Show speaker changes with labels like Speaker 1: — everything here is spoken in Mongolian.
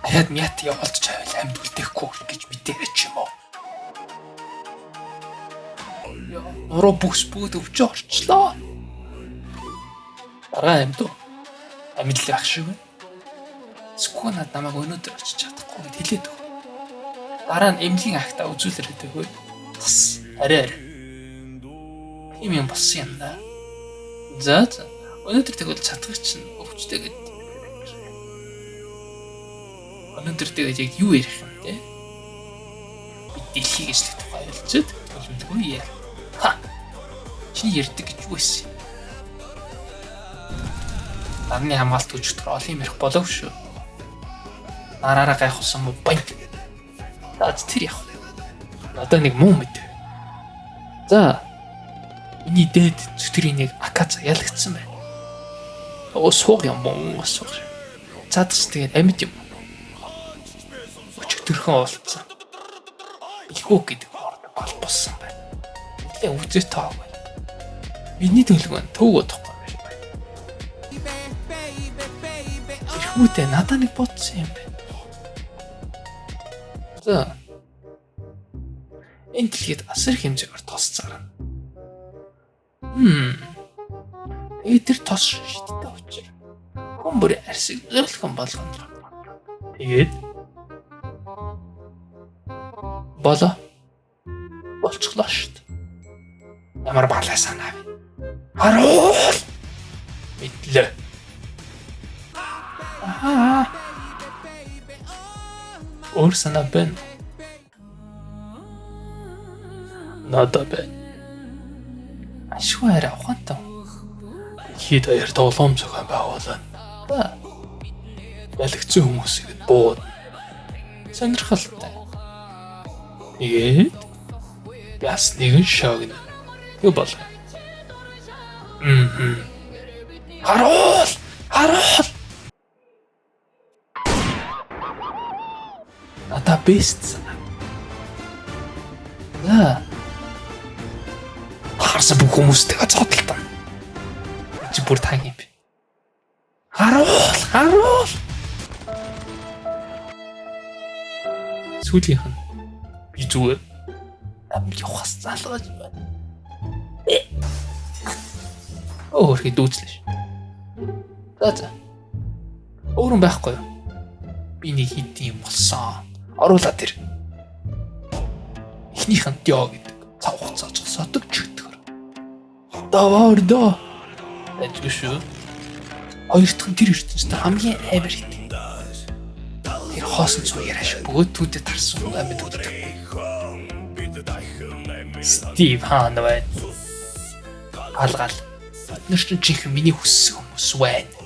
Speaker 1: Дахиад мят явуулж байвал амьд үлдээхгүй гэж мэдээч юм уу? Нуруу бүс бүгд өвчөө орчлоо. Дараа амьд уу? Амьд л ах шиг байна. Сконад намайг өнөөдөр очиж чадахгүй гэд хэлээд өг. Дараа нь эмнэлгийн актаа үзүүлээд өгөө. Бас арай. Ийм юм болсон юм да. За өнөөдөр тэгвэл чадах чинь өвчтэй гэд. Өнөөдөр тэгээд яг юу ярих юм те? Дэлхийг эслэх тухай ялчихэд хэлмэлгүй яа. Ха. Чи ярьдаг гэж юу байсан юм? Нарны хамгаалт өчтөр олон ярих болов шүү. Нараараа гайхуулсан мó бай. Даад тэр яах вэ? Одоо нэг муу мэд. За. Миний дээд зүтрийн нэг акаца ялагдсан байна. Оо сууг юм боо сууг. Цаадч тэгээд амьд юм. Өчтөрхөн уулцсан. Иггүй гэдэг орд балбболсон байна. Тэгээ үзээ таагүй. Миний төлөв нь төв удахгүй байна. Ихүүтэй надад нэг бодсон юм байна. За. Энэ дэлхийд асар хэмжээгээр тос зарна. Тэр тос шидтэй учир. Хүмүүр арсыг зөвлөхөн болгоно. Тэгээд болчихлоо шүү дээ. Ямар балаа санаа вэ? Харуул! Мэдлээ. Өөр санаа байна. Надад байна. Ашгүй арай ухаантай. Хэд аяр тоглоом зохион байгуулна. Ялэгцэн хүмүүсийг бууд. Сонирхолтой. Тэгээд яс нэгэн шогно. Юу бол? Харуул! Ата бест. За. Харсан бүх хүмүүстэйгээ цодлоо. Чи бүр таг юм бэ? Харуул! Сүүлийнх нь би зүгээр амт явахс залгаж байна. Өөрхий дүүцлээ ш. За. Өөрөн байхгүй юу? Би нэг хийдийн болсон. Оруулаад ир. Эхнийх нь дё гэдэг. Цав хугацаа зогсоодог чигтгэр. Даваардаа. Ажгүй шүү. Хоёр дахь нь тэр ертөнцид хамгийн амар хит. Тэр хоосон цуяараа шүү. Бөгөөд түүдэд тарсан амьд үлдэх. Стив Ханвай. Алгал. Нэрчэн чих миний хүссэн хүмүүс байна.